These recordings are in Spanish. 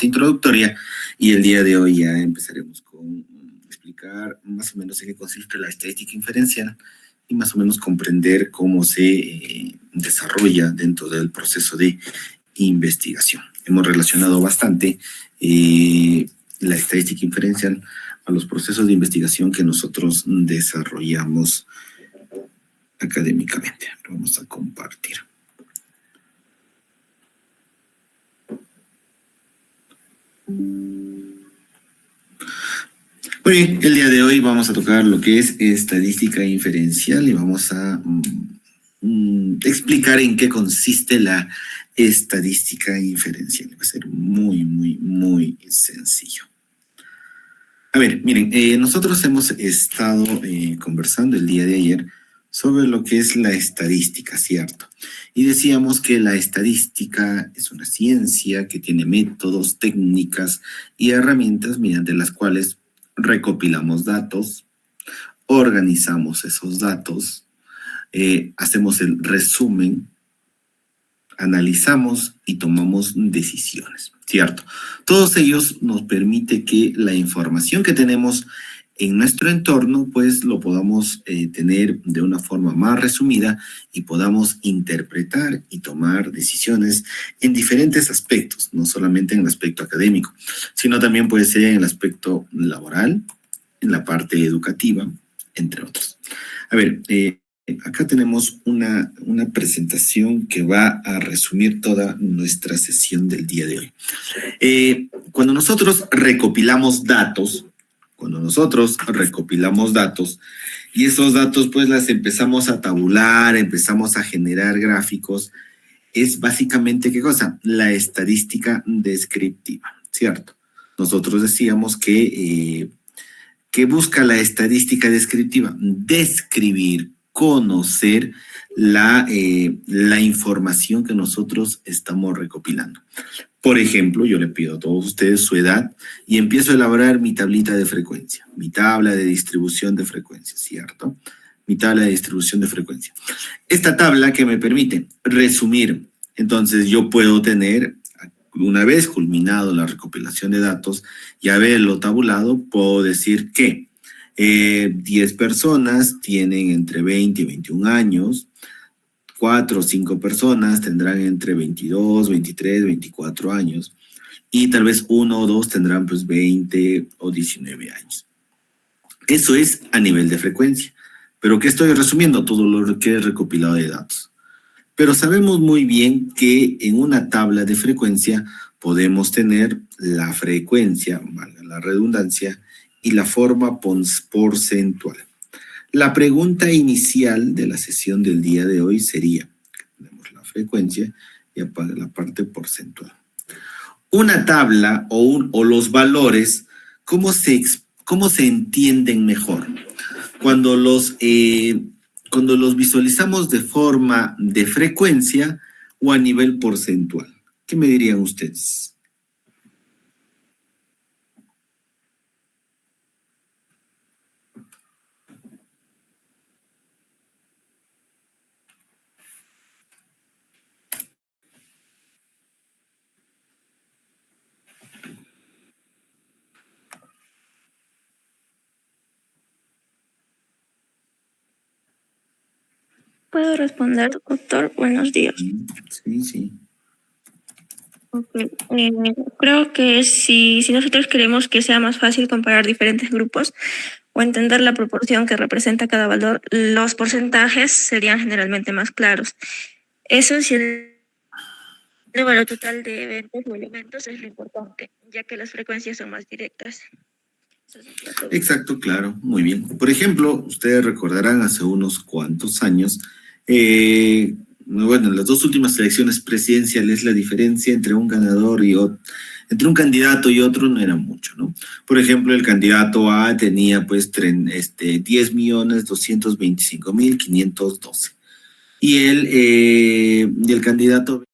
parte introductoria y el día de hoy ya empezaremos con explicar más o menos en qué consiste la estadística inferencial y más o menos comprender cómo se desarrolla dentro del proceso de investigación. Hemos relacionado bastante la estadística inferencial a los procesos de investigación que nosotros desarrollamos académicamente. Lo vamos a compartir. Muy bien, el día de hoy vamos a tocar lo que es estadística inferencial y vamos a explicar en qué consiste la estadística inferencial. Va a ser muy sencillo. A ver, miren, nosotros hemos estado conversando el día de ayer sobre lo que es la estadística, ¿cierto? Y decíamos que la estadística es una ciencia que tiene métodos, técnicas y herramientas mediante las cuales recopilamos datos, organizamos esos datos, hacemos el resumen, analizamos y tomamos decisiones, ¿cierto? Todos ellos nos permite que la información que tenemos en nuestro entorno, pues lo podamos tener de una forma más resumida y podamos interpretar y tomar decisiones en diferentes aspectos, no solamente en el aspecto académico, sino también puede ser en el aspecto laboral, en la parte educativa, entre otros. A ver, acá tenemos una presentación que va a resumir toda nuestra sesión del día de hoy. Cuando nosotros recopilamos datos y esos datos pues las empezamos a tabular, empezamos a generar gráficos, es básicamente ¿qué cosa? La estadística descriptiva, ¿cierto? Nosotros decíamos que busca la estadística descriptiva, describir, conocer la información que nosotros estamos recopilando. Por ejemplo, yo le pido a todos ustedes su edad y empiezo a elaborar mi tablita de frecuencia, mi tabla de distribución de frecuencia, ¿cierto? Mi tabla de distribución de frecuencia. Esta tabla que me permite resumir, entonces yo puedo tener, una vez culminado la recopilación de datos y haberlo tabulado, puedo decir que 10 personas tienen entre 20 y 21 años, 4 o 5 personas tendrán entre 22, 23, 24 años y tal vez 1 o 2 tendrán pues 20 o 19 años. Eso es a nivel de frecuencia. ¿Pero qué estoy resumiendo? Todo lo que he recopilado de datos. Pero sabemos muy bien que en una tabla de frecuencia podemos tener la frecuencia, valga la redundancia, y la forma porcentual. La pregunta inicial de la sesión del día de hoy sería, tenemos la frecuencia y la parte porcentual. Una tabla o los valores, ¿cómo se entienden mejor? Cuando los visualizamos de forma de frecuencia o a nivel porcentual. ¿Qué me dirían ustedes? ¿Puedo responder, doctor? Buenos días. Sí. Okay. Creo que si nosotros queremos que sea más fácil comparar diferentes grupos o entender la proporción que representa cada valor, los porcentajes serían generalmente más claros. Eso si el número total de eventos o elementos es lo importante, ya que las frecuencias son más directas. Exacto, claro, muy bien. Por ejemplo, ustedes recordarán hace unos cuantos años, bueno, en las dos últimas elecciones presidenciales la diferencia entre un ganador y otro, entre un candidato y otro no era mucho, ¿no? Por ejemplo, el candidato A tenía pues 10.225.512 y el candidato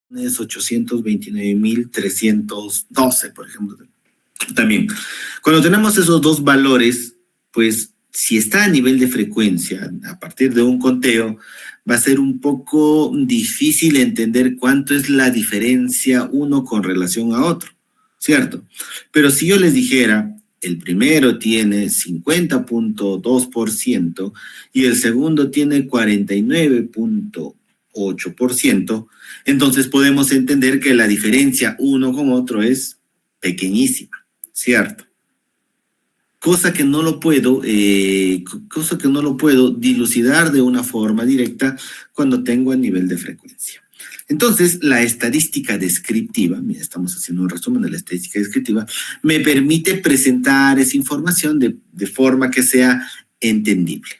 B es 829.312, por ejemplo. También, cuando tenemos esos dos valores, pues si está a nivel de frecuencia, a partir de un conteo, va a ser un poco difícil entender cuánto es la diferencia uno con relación a otro, ¿cierto? Pero si yo les dijera, el primero tiene 50.2% y el segundo tiene 49.8%, entonces podemos entender que la diferencia uno con otro es pequeñísima, ¿cierto? Cosa que no lo puedo dilucidar de una forma directa cuando tengo el nivel de frecuencia. Entonces, la estadística descriptiva, mira, estamos haciendo un resumen de la estadística descriptiva, me permite presentar esa información de forma que sea entendible.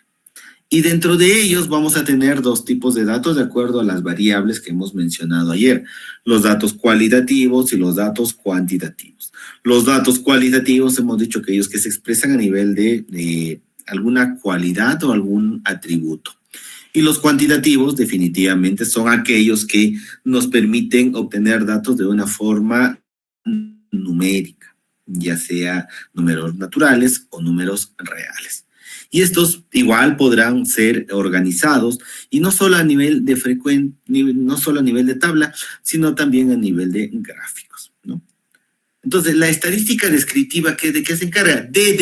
Y dentro de ellos vamos a tener dos tipos de datos de acuerdo a las variables que hemos mencionado ayer, los datos cualitativos y los datos cuantitativos. Los datos cualitativos hemos dicho que ellos que se expresan a nivel de alguna cualidad o algún atributo. Y los cuantitativos definitivamente son aquellos que nos permiten obtener datos de una forma numérica, ya sea números naturales o números reales. Y estos igual podrán ser organizados y no solo a nivel de no solo a nivel de tabla, sino también a nivel de gráficos, ¿no? Entonces, la estadística descriptiva, ¿de qué se encarga? De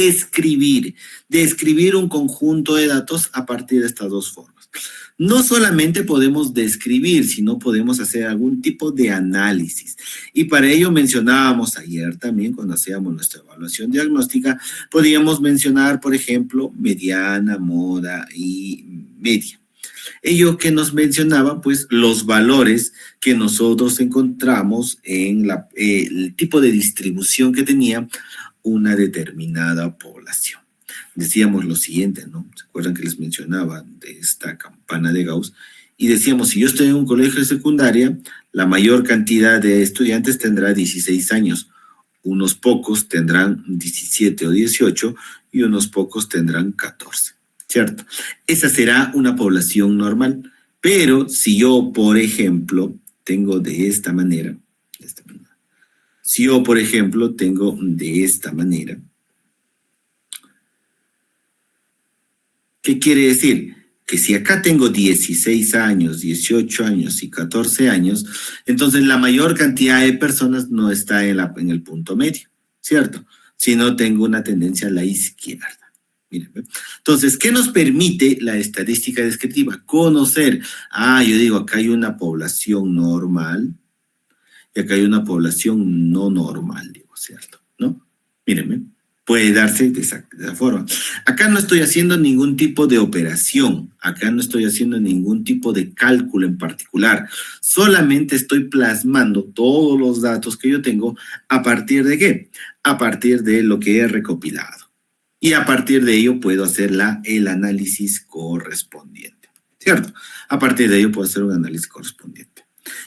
describir un conjunto de datos a partir de estas dos formas. No solamente podemos describir, sino podemos hacer algún tipo de análisis. Y para ello mencionábamos ayer también, cuando hacíamos nuestra evaluación diagnóstica, podíamos mencionar, por ejemplo, mediana, moda y media. Ello que nos mencionaba, pues, los valores que nosotros encontramos en el tipo de distribución que tenía una determinada población. Decíamos lo siguiente, ¿no? ¿Se acuerdan que les mencionaba de esta campana de Gauss? Y decíamos, si yo estoy en un colegio de secundaria, la mayor cantidad de estudiantes tendrá 16 años. Unos pocos tendrán 17 o 18 y unos pocos tendrán 14, ¿cierto? Esa será una población normal. Pero si yo, por ejemplo, tengo de esta manera, si yo, por ejemplo, tengo de esta manera, ¿qué quiere decir? Que si acá tengo 16 años, 18 años y 14 años, entonces la mayor cantidad de personas no está en el punto medio, ¿cierto? Sino tengo una tendencia a la izquierda. Miren, entonces, ¿qué nos permite la estadística descriptiva? Conocer, yo digo, acá hay una población normal y acá hay una población no normal, digo, ¿cierto? ¿No? Mírenme. Puede darse de esa forma. Acá no estoy haciendo ningún tipo de operación, acá no estoy haciendo ningún tipo de cálculo en particular, solamente estoy plasmando todos los datos que yo tengo a partir de ¿qué? A partir de lo que he recopilado. Y a partir de ello puedo hacer el análisis correspondiente, ¿cierto? A partir de ello puedo hacer un análisis correspondiente.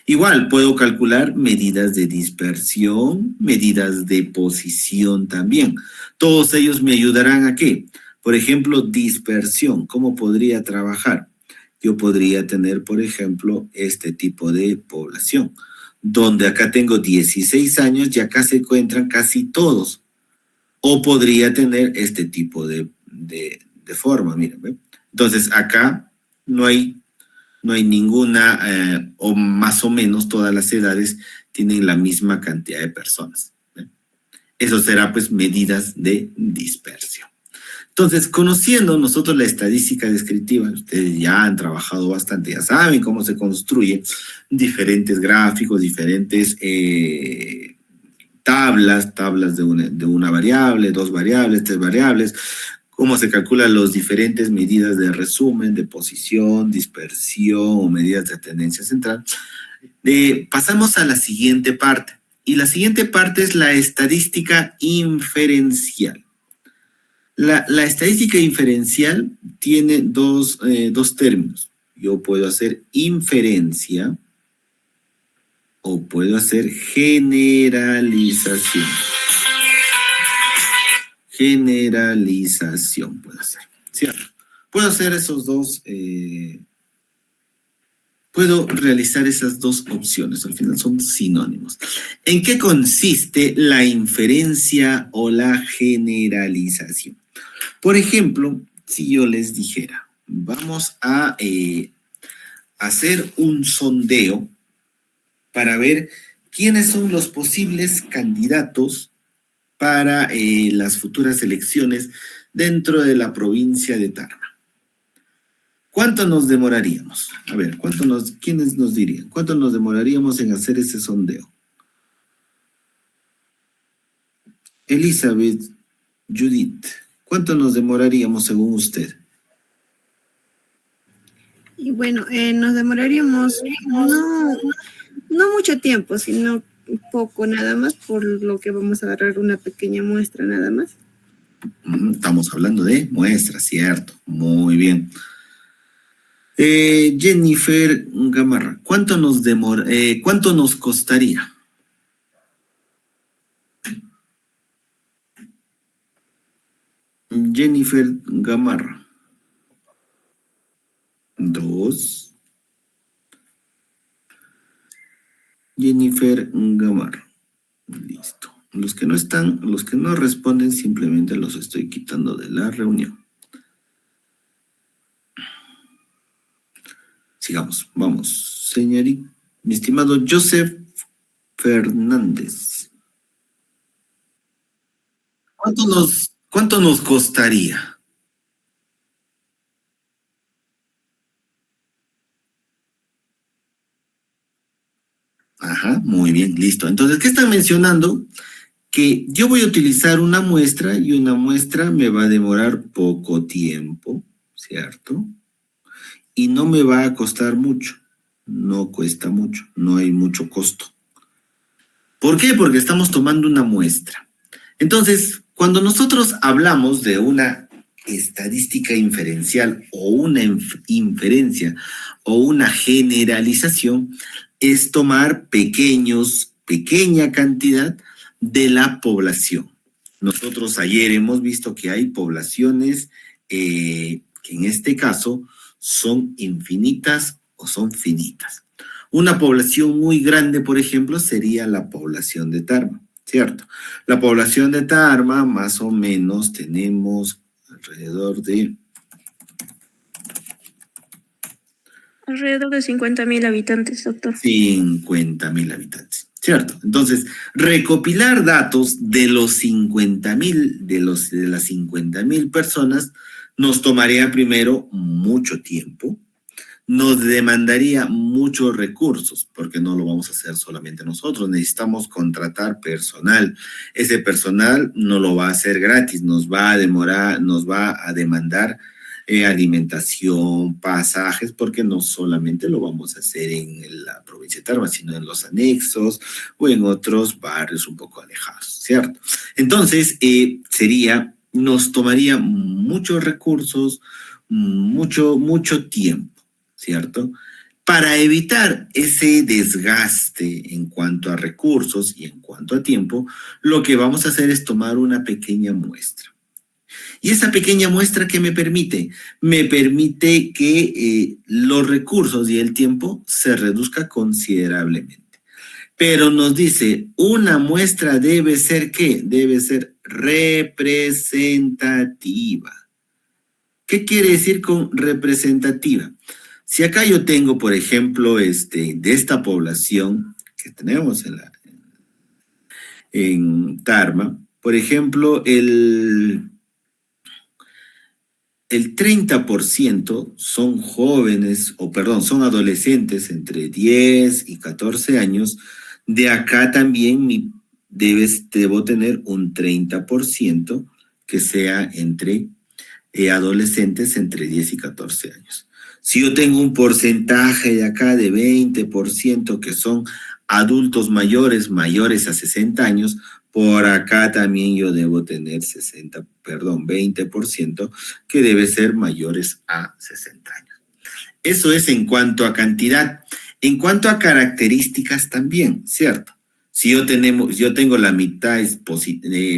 Igual puedo calcular medidas de dispersión, medidas de posición también. Todos ellos me ayudarán a ¿qué? Por ejemplo, dispersión. ¿Cómo podría trabajar? Yo podría tener, por ejemplo, este tipo de población, donde acá tengo 16 años y acá se encuentran casi todos. O podría tener este tipo de forma, miren, ¿ve? Entonces, acá no hay ninguna, o más o menos todas las edades tienen la misma cantidad de personas. Eso será pues medidas de dispersión. Entonces, conociendo nosotros la estadística descriptiva, ustedes ya han trabajado bastante, ya saben cómo se construyen diferentes gráficos, diferentes tablas de una variable, dos variables, tres variables, cómo se calculan las diferentes medidas de resumen, de posición, dispersión o medidas de tendencia central. Pasamos a la siguiente parte. Y la siguiente parte es la estadística inferencial. La estadística inferencial tiene dos términos. Yo puedo hacer inferencia o puedo hacer generalización. Generalización puedo hacer, ¿cierto? Puedo hacer esos dos, puedo realizar esas dos opciones, al final son sinónimos. ¿En qué consiste la inferencia o la generalización? Por ejemplo, si yo les dijera, vamos a hacer un sondeo para ver quiénes son los posibles candidatos para las futuras elecciones dentro de la provincia de Tarma. ¿Cuánto nos demoraríamos? A ver, ¿quiénes nos dirían? ¿Cuánto nos demoraríamos en hacer ese sondeo? Elizabeth, Judith, ¿cuánto nos demoraríamos según usted? Y bueno, nos demoraríamos no mucho tiempo, sino un poco nada más, por lo que vamos a agarrar una pequeña muestra nada más. Estamos hablando de muestras, ¿cierto? Muy bien. Jennifer Gamarra, ¿cuánto nos costaría? Jennifer Gamarra. 2. Jennifer Gamarra. Listo. Los que no responden, simplemente los estoy quitando de la reunión. Sigamos, vamos. Señorita, mi estimado Joseph Fernández. ¿Cuánto nos costaría? Ajá, muy bien, listo. Entonces, ¿qué están mencionando? Que yo voy a utilizar una muestra y una muestra me va a demorar poco tiempo, ¿cierto? Y no me va a costar mucho. No cuesta mucho, no hay mucho costo. ¿Por qué? Porque estamos tomando una muestra. Entonces, cuando nosotros hablamos de una estadística inferencial o una inferencia o una generalización, es tomar pequeña cantidad de la población. Nosotros ayer hemos visto que hay poblaciones que en este caso son infinitas o son finitas. Una población muy grande, por ejemplo, sería la población de Tarma, ¿cierto? La población de Tarma, más o menos, tenemos alrededor de 50.000 habitantes, doctor. 50.000 habitantes, ¿cierto? Entonces, recopilar datos de los 50.000, de las 50.000 personas, nos tomaría primero mucho tiempo, nos demandaría muchos recursos, porque no lo vamos a hacer solamente nosotros, necesitamos contratar personal. Ese personal no lo va a hacer gratis, nos va a demandar alimentación, pasajes, porque no solamente lo vamos a hacer en la provincia de Tarma, sino en los anexos o en otros barrios un poco alejados, ¿cierto? Entonces, nos tomaría muchos recursos, mucho tiempo, ¿cierto? Para evitar ese desgaste en cuanto a recursos y en cuanto a tiempo, lo que vamos a hacer es tomar una pequeña muestra. Y esa pequeña muestra, ¿qué me permite? Me permite que los recursos y el tiempo se reduzca considerablemente. Pero nos dice, una muestra debe ser ¿qué? Debe ser representativa. ¿Qué quiere decir con representativa? Si acá yo tengo, por ejemplo, de esta población que tenemos en Tarma, por ejemplo, el 30% son jóvenes, son adolescentes entre 10 y 14 años. De acá también debo tener un 30% que sea entre adolescentes entre 10 y 14 años. Si yo tengo un porcentaje de acá de 20% que son adultos mayores a 60 años, por acá también yo debo tener 20% que debe ser mayores a 60 años. Eso es en cuanto a cantidad. En cuanto a características también, ¿cierto? Si yo tengo la mitad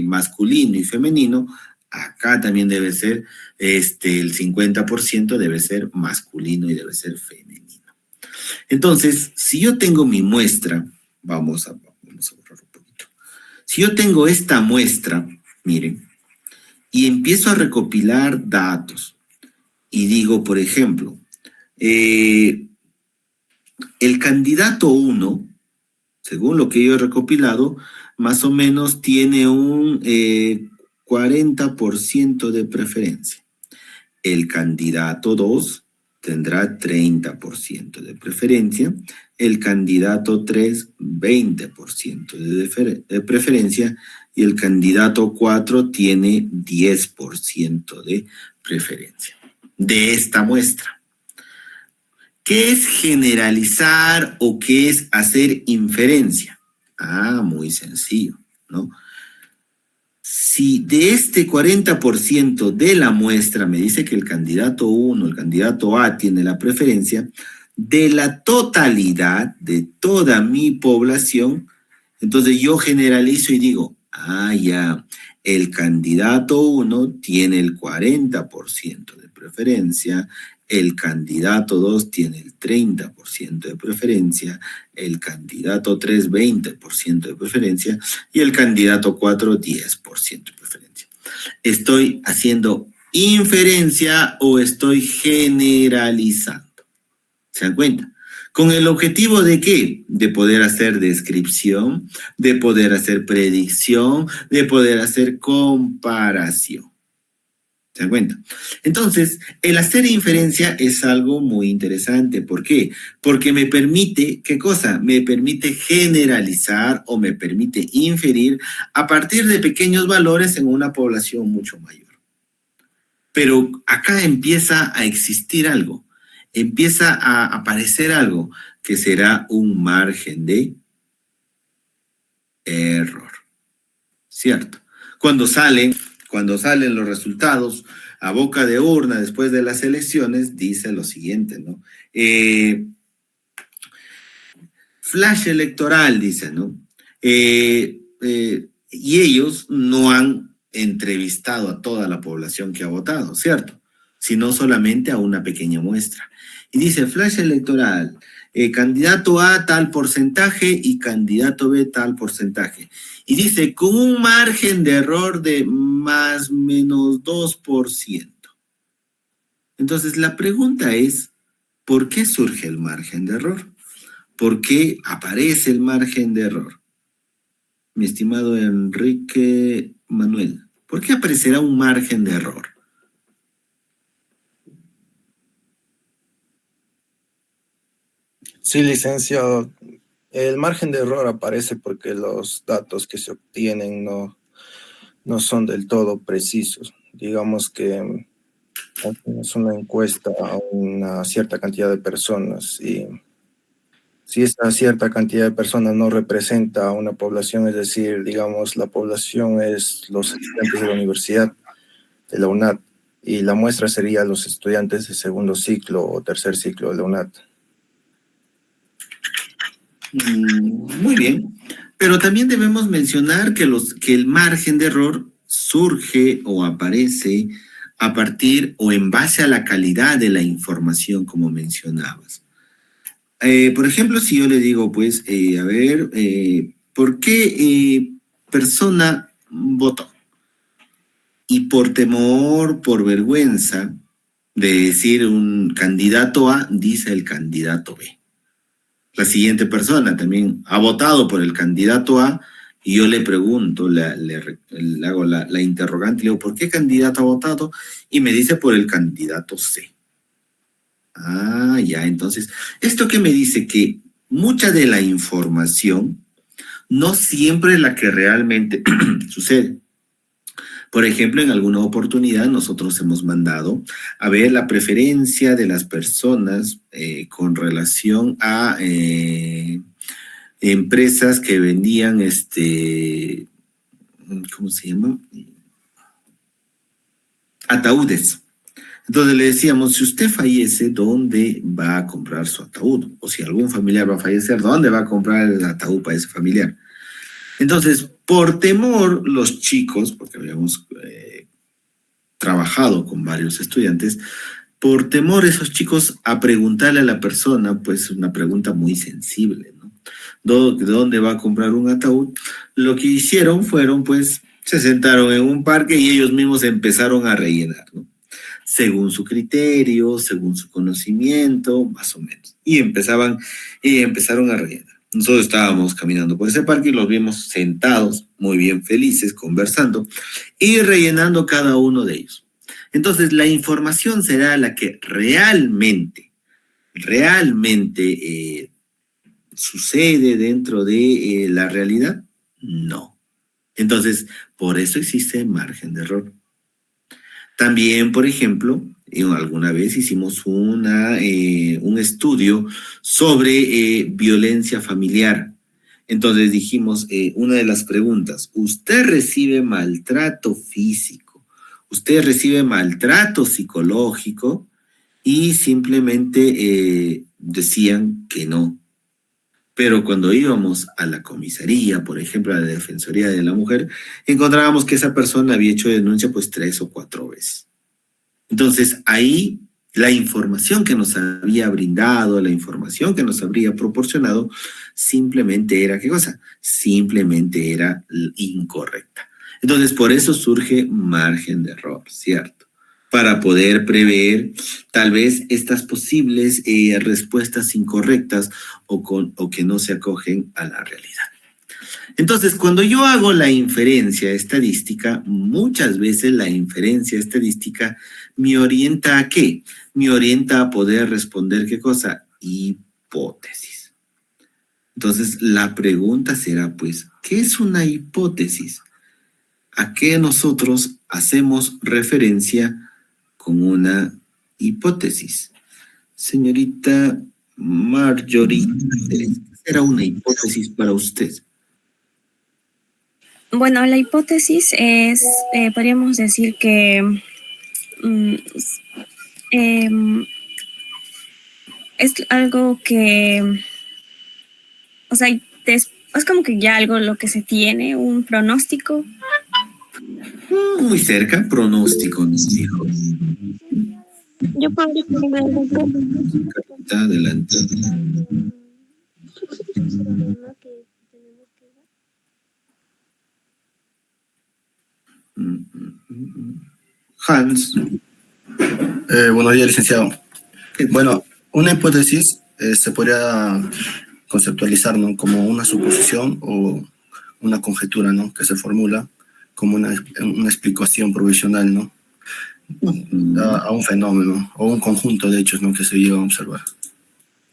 masculino y femenino, acá también debe ser el 50% debe ser masculino y debe ser femenino. Entonces, si yo tengo mi muestra, vamos a borrar un poquito. Si yo tengo esta muestra, miren, y empiezo a recopilar datos y digo, por ejemplo, El candidato 1, según lo que yo he recopilado, más o menos tiene un 40% de preferencia. El candidato 2 tendrá 30% de preferencia. El candidato 3, 20% de preferencia. Y el candidato 4 tiene 10% de preferencia de esta muestra. ¿Qué es generalizar o qué es hacer inferencia? Muy sencillo, ¿no? Si de este 40% de la muestra me dice que el candidato 1, el candidato A tiene la preferencia, de la totalidad de toda mi población, entonces yo generalizo y digo, ya, el candidato 1 tiene el 40% de preferencia, el candidato 2 tiene el 30% de preferencia, el candidato 3 20% de preferencia y el candidato 4 10% de preferencia. ¿Estoy haciendo inferencia o estoy generalizando? ¿Se dan cuenta? ¿Con el objetivo de qué? De poder hacer descripción, de poder hacer predicción, de poder hacer comparación. ¿Se dan cuenta? Entonces, el hacer inferencia es algo muy interesante. ¿Por qué? Porque me permite, ¿qué cosa? Me permite generalizar o me permite inferir a partir de pequeños valores en una población mucho mayor. Pero acá empieza a existir algo, empieza a aparecer algo que será un margen de error. ¿Cierto? Cuando salen los resultados a boca de urna después de las elecciones, dice lo siguiente, ¿no? Flash electoral, dice, ¿no? Y ellos no han entrevistado a toda la población que ha votado, ¿cierto? Sino solamente a una pequeña muestra. Y dice, flash electoral, candidato A tal porcentaje y candidato B tal porcentaje. Y dice, con un margen de error de más o menos 2%. Entonces, la pregunta es, ¿por qué surge el margen de error? ¿Por qué aparece el margen de error? Mi estimado Enrique Manuel, ¿por qué aparecerá un margen de error? Sí, licenciado. El margen de error aparece porque los datos que se obtienen no son del todo precisos. Digamos que es una encuesta a una cierta cantidad de personas y si esta cierta cantidad de personas no representa a una población, es decir, digamos, la población es los estudiantes de la universidad, de la UNAD, y la muestra sería los estudiantes de segundo ciclo o tercer ciclo de la UNAD. Muy bien, pero también debemos mencionar que el margen de error surge o aparece a partir o en base a la calidad de la información, como mencionabas. Por ejemplo, si yo le digo, pues, ¿por qué persona votó? Y por temor, por vergüenza de decir un candidato A, dice el candidato B. La siguiente persona también ha votado por el candidato A y yo le pregunto, le hago la interrogante, le digo, ¿por qué candidato ha votado? Y me dice por el candidato C. Ya, entonces, ¿esto qué me dice? Que mucha de la información no siempre es la que realmente sucede. Por ejemplo, en alguna oportunidad nosotros hemos mandado a ver la preferencia de las personas con relación a empresas que vendían, ¿cómo se llama? Ataúdes. Entonces le decíamos, si usted fallece, ¿dónde va a comprar su ataúd? O si algún familiar va a fallecer, ¿dónde va a comprar el ataúd para ese familiar? Entonces, por temor, los chicos, porque habíamos trabajado con varios estudiantes, por temor esos chicos a preguntarle a la persona, pues una pregunta muy sensible, ¿no? ¿De dónde va a comprar un ataúd? Lo que hicieron fueron, pues, se sentaron en un parque y ellos mismos empezaron a rellenar, ¿no? según su criterio, según su conocimiento, más o menos. Y empezaron a rellenar. Nosotros estábamos caminando por ese parque y los vimos sentados, muy bien felices, conversando y rellenando cada uno de ellos. Entonces, la información será la que realmente sucede dentro de la realidad. No. Entonces, por eso existe margen de error. También, por ejemplo, alguna vez hicimos un estudio sobre violencia familiar. Entonces dijimos, una de las preguntas, ¿usted recibe maltrato físico? ¿Usted recibe maltrato psicológico? Y simplemente decían que no. Pero cuando íbamos a la comisaría, por ejemplo, a la Defensoría de la Mujer, encontrábamos que esa persona había hecho denuncia pues 3 o 4 veces. Entonces, ahí la información que nos había brindado, la información que nos habría proporcionado, simplemente era, ¿qué cosa? Simplemente era incorrecta. Entonces, por eso surge margen de error, ¿cierto? Para poder prever tal vez estas posibles respuestas incorrectas o que no se acogen a la realidad. Entonces, cuando yo hago la inferencia estadística, muchas veces la inferencia estadística me orienta ¿a qué? Me orienta a poder responder ¿qué cosa? Hipótesis. Entonces, la pregunta será, pues, ¿qué es una hipótesis? ¿A qué nosotros hacemos referencia con una hipótesis? Señorita Marjorie, ¿qué será una hipótesis para usted? Bueno, la hipótesis es, podríamos decir que es algo que, o sea, es como que ya algo lo que se tiene, un pronóstico. Muy cerca, pronóstico, nos dijo. Yo podría Adelante. Hans. Buenos días, licenciado. Bueno, una hipótesis se podría conceptualizar, ¿no?, como una suposición o una conjetura, ¿no?, que se formula como una explicación provisional, ¿no?, a un fenómeno o un conjunto de hechos, ¿no?, que se lleva a observar.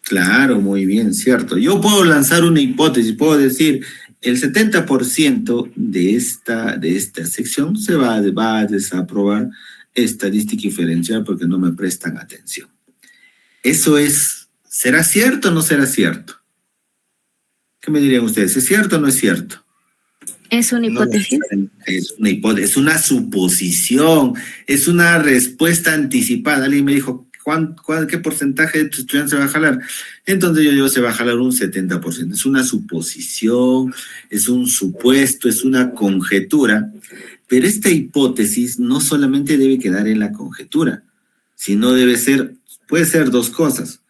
Claro, muy bien, cierto. Yo puedo lanzar una hipótesis, puedo decir, el 70% de esta sección se va a desaprobar estadística diferencial porque no me prestan atención. Eso es, ¿será cierto o no será cierto? ¿Qué me dirían ustedes? ¿Es cierto o no es cierto? Es una hipótesis. Es una hipótesis, es una suposición, es una respuesta anticipada. Alguien me dijo, ¿qué porcentaje de tus estudiantes se va a jalar? Entonces yo digo, se va a jalar un 70%. Es una suposición, es un supuesto, es una conjetura. Pero esta hipótesis no solamente debe quedar en la conjetura, sino puede ser dos cosas.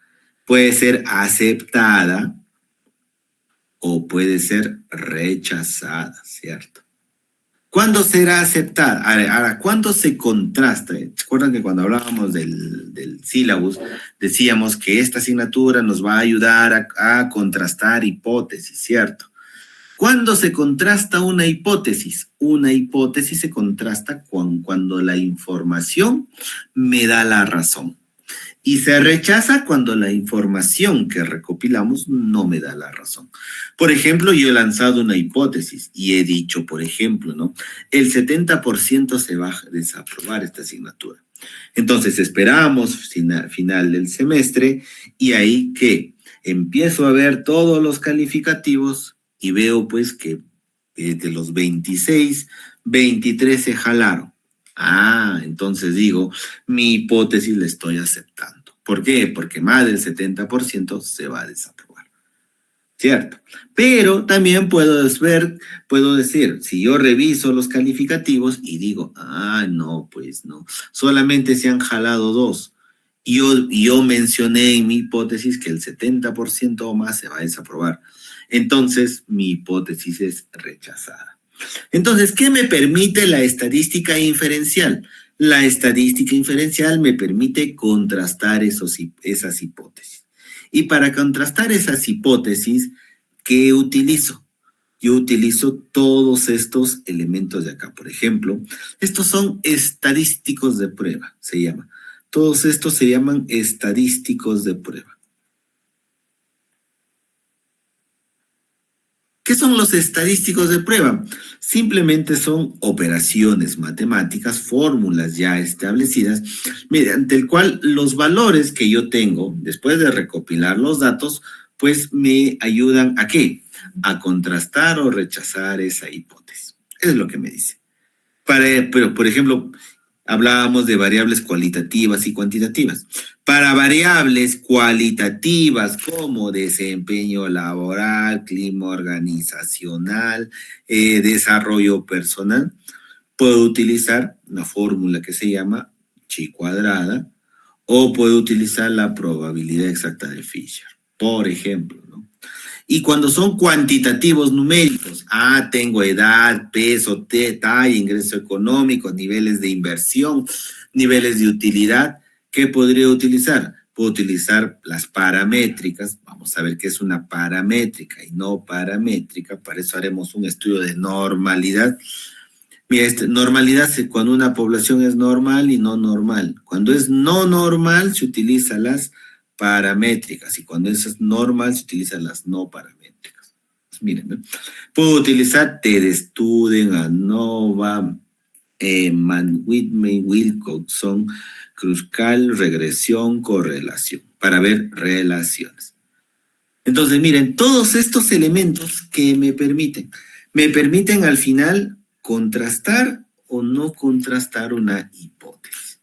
Puede ser aceptada o puede ser rechazada, ¿cierto? ¿Cuándo será aceptada? Ahora, ¿cuándo se contrasta? ¿Se acuerdan que cuando hablábamos del sílabus decíamos que esta asignatura nos va a ayudar a contrastar hipótesis, ¿cierto? ¿Cuándo se contrasta una hipótesis? Una hipótesis se contrasta cuando la información me da la razón. Y se rechaza cuando la información que recopilamos no me da la razón. Por ejemplo, yo he lanzado una hipótesis y he dicho, por ejemplo, ¿no?, el 70% se va a desaprobar esta asignatura. Entonces esperamos final del semestre y ahí que empiezo a ver todos los calificativos y veo pues que de los 26, 23 se jalaron. Entonces digo, mi hipótesis la estoy aceptando. ¿Por qué? Porque más del 70% se va a desaprobar. ¿Cierto? Pero también puedo decir, si yo reviso los calificativos y digo, no, pues no, solamente se han jalado 2. Y yo mencioné en mi hipótesis que el 70% o más se va a desaprobar. Entonces, mi hipótesis es rechazada. Entonces, ¿qué me permite la estadística inferencial? La estadística inferencial me permite contrastar esas hipótesis. Y para contrastar esas hipótesis, ¿qué utilizo? Yo utilizo todos estos elementos de acá. Por ejemplo, estos son estadísticos de prueba, se llama. Todos estos se llaman estadísticos de prueba. ¿Qué son los estadísticos de prueba? Simplemente son operaciones matemáticas, fórmulas ya establecidas, mediante el cual los valores que yo tengo, después de recopilar los datos, pues me ayudan ¿a qué? A contrastar o rechazar esa hipótesis. Es lo que me dice. Pero, por ejemplo, hablábamos de variables cualitativas y cuantitativas. Para variables cualitativas como desempeño laboral, clima organizacional, desarrollo personal, puedo utilizar una fórmula que se llama chi cuadrada o puedo utilizar la probabilidad exacta de Fisher, por ejemplo, ¿no? Y cuando son cuantitativos numéricos, tengo edad, peso, talla, ingreso económico, niveles de inversión, niveles de utilidad, ¿qué podría utilizar? Puedo utilizar las paramétricas. Vamos a ver qué es una paramétrica y no paramétrica. Para eso haremos un estudio de normalidad. Mira, normalidad es cuando una población es normal y no normal. Cuando es no normal, se utilizan las paramétricas y cuando es normal se utilizan las no paramétricas. Pues miren, ¿no? Puedo utilizar TED-Student, ANOVA, Whitney, Wilcoxon, Kruskal, regresión, correlación, para ver relaciones. Entonces, miren, todos estos elementos que me permiten al final contrastar o no contrastar una hipótesis.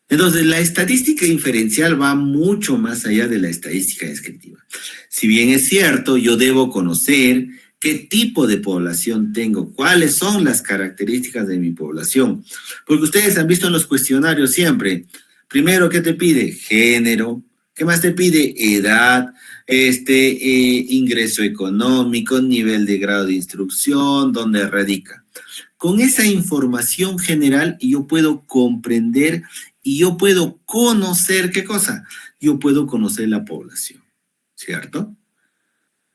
Entonces, la estadística inferencial va mucho más allá de la estadística descriptiva. Si bien es cierto, yo debo conocer qué tipo de población tengo, cuáles son las características de mi población. Porque ustedes han visto en los cuestionarios siempre, primero, ¿qué te pide? Género. ¿Qué más te pide? Edad, ingreso económico, nivel de grado de instrucción, dónde radica. Con esa información general yo puedo comprender y yo puedo conocer, ¿qué cosa? Yo puedo conocer la población, ¿cierto?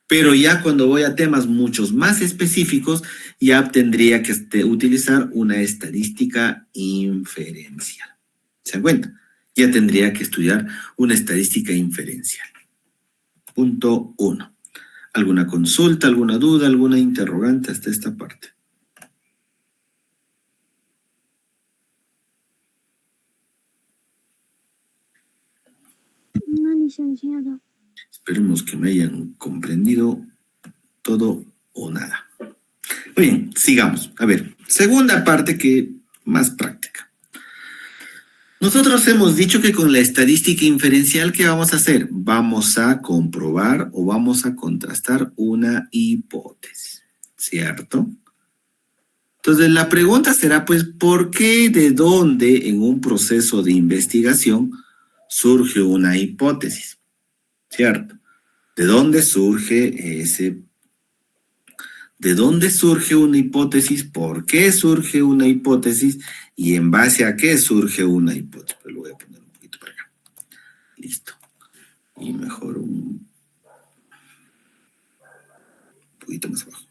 Pero ya cuando voy a temas muchos más específicos, ya tendría que utilizar una estadística inferencial. ¿Se dan cuenta? Ya tendría que estudiar una estadística inferencial. Punto 1. ¿Alguna consulta, alguna duda, alguna interrogante hasta esta parte? No, licenciado. Esperemos que me hayan comprendido todo o nada. Muy bien, sigamos. A ver, segunda parte que más práctica. Nosotros hemos dicho que con la estadística inferencial, ¿qué vamos a hacer? Vamos a comprobar o vamos a contrastar una hipótesis, ¿cierto? Entonces, la pregunta será, pues, ¿por qué, de dónde en un proceso de investigación surge una hipótesis? ¿Cierto? ¿De dónde surge una hipótesis? ¿Por qué surge una hipótesis? ¿Y en base a qué surge una hipótesis? Pero lo voy a poner un poquito para acá. Listo. Y mejor un poquito más abajo.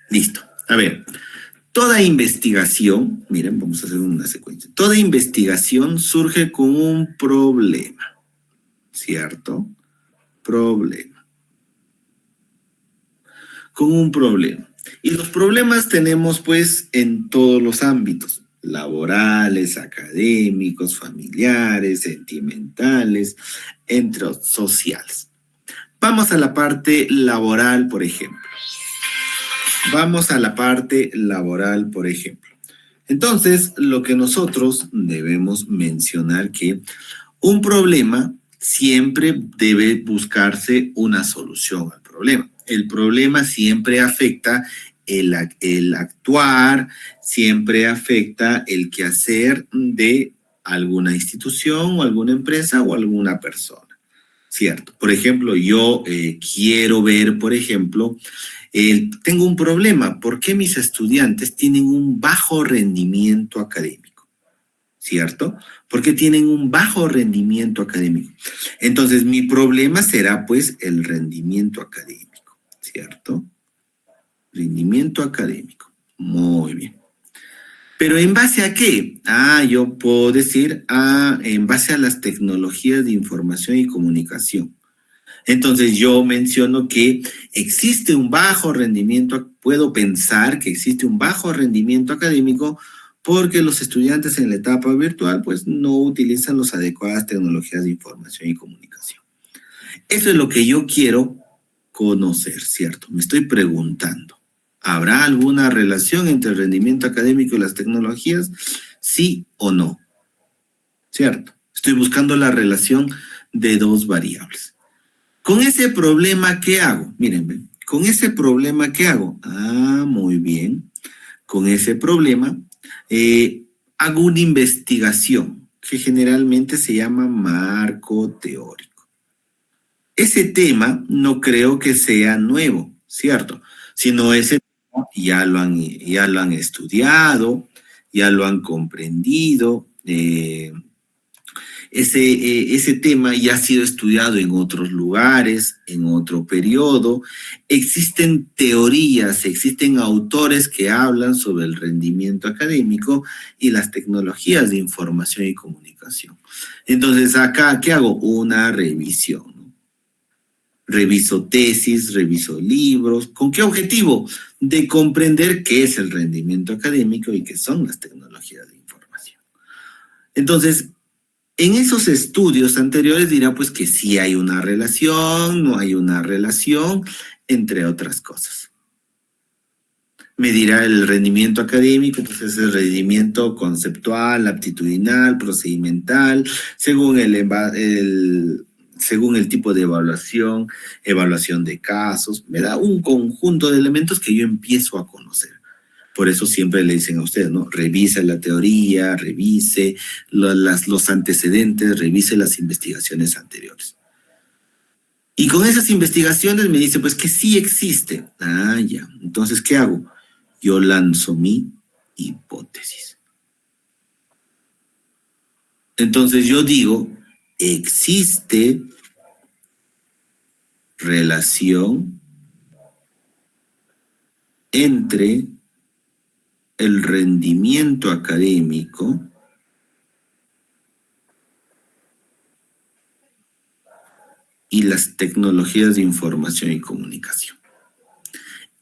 Listo. A ver. Toda investigación, miren, vamos a hacer una secuencia. Toda investigación surge con un problema. ¿Cierto? Problema. Con un problema. Y los problemas tenemos pues en todos los ámbitos, laborales, académicos, familiares, sentimentales, entre otros, sociales. Vamos a la parte laboral, por ejemplo. Entonces, lo que nosotros debemos mencionar que un problema siempre debe buscarse una solución al problema. El problema siempre afecta el actuar, siempre afecta el quehacer de alguna institución o alguna empresa o alguna persona, ¿cierto? Por ejemplo, yo quiero ver, por ejemplo, tengo un problema. ¿Por qué mis estudiantes tienen un bajo rendimiento académico? ¿cierto? Porque tienen un bajo rendimiento académico. Entonces, mi problema será, pues, el rendimiento académico, ¿cierto? Rendimiento académico. Muy bien. ¿Pero en base a qué? Yo puedo decir, en base a las tecnologías de información y comunicación. Entonces yo menciono que existe un bajo rendimiento, puedo pensar que existe un bajo rendimiento académico porque los estudiantes en la etapa virtual pues no utilizan las adecuadas tecnologías de información y comunicación. Eso es lo que yo quiero conocer, ¿cierto? Me estoy preguntando, ¿habrá alguna relación entre el rendimiento académico y las tecnologías? ¿Sí o no? ¿Cierto? Estoy buscando la relación de dos variables. Con ese problema, ¿qué hago? Miren, con ese problema, ¿qué hago? Muy bien. Con ese problema, hago una investigación que generalmente se llama marco teórico. Ese tema no creo que sea nuevo, ¿cierto? Sino ese tema ya lo han estudiado, ya lo han comprendido, ese tema ya ha sido estudiado en otros lugares, en otro periodo. Existen teorías, existen autores que hablan sobre el rendimiento académico y las tecnologías de información y comunicación. Entonces, acá, ¿qué hago? Una revisión, ¿no? Reviso tesis, reviso libros. ¿Con qué objetivo? De comprender qué es el rendimiento académico y qué son las tecnologías de información. Entonces, en esos estudios anteriores dirá pues que sí hay una relación, no hay una relación, entre otras cosas. Me dirá el rendimiento académico, pues es el rendimiento conceptual, aptitudinal, procedimental, según según el tipo de evaluación, evaluación de casos. Me da un conjunto de elementos que yo empiezo a conocer. Por eso siempre le dicen a ustedes, ¿no? Revise la teoría, revise los antecedentes, revise las investigaciones anteriores. Y con esas investigaciones me dice, pues que sí existe. Ya. Entonces, ¿qué hago? Yo lanzo mi hipótesis. Entonces yo digo, existe relación entre el rendimiento académico y las tecnologías de información y comunicación.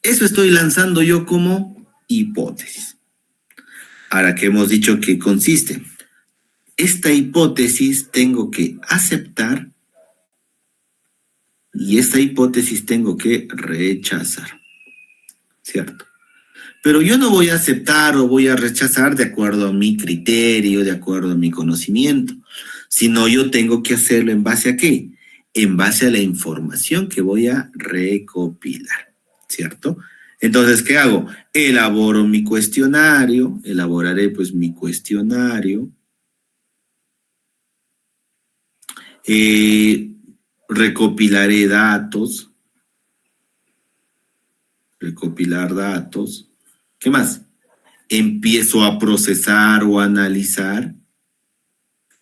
Eso estoy lanzando yo como hipótesis. Ahora que hemos dicho que consiste, esta hipótesis tengo que aceptar y esta hipótesis tengo que rechazar, ¿cierto? Pero yo no voy a aceptar o voy a rechazar de acuerdo a mi criterio, de acuerdo a mi conocimiento, sino yo tengo que hacerlo en base a ¿qué? En base a la información que voy a recopilar, ¿cierto? Entonces, ¿qué hago? Elaboro mi cuestionario, elaboraré pues mi cuestionario, recopilaré datos, recopilar datos. ¿Qué más? Empiezo a procesar o analizar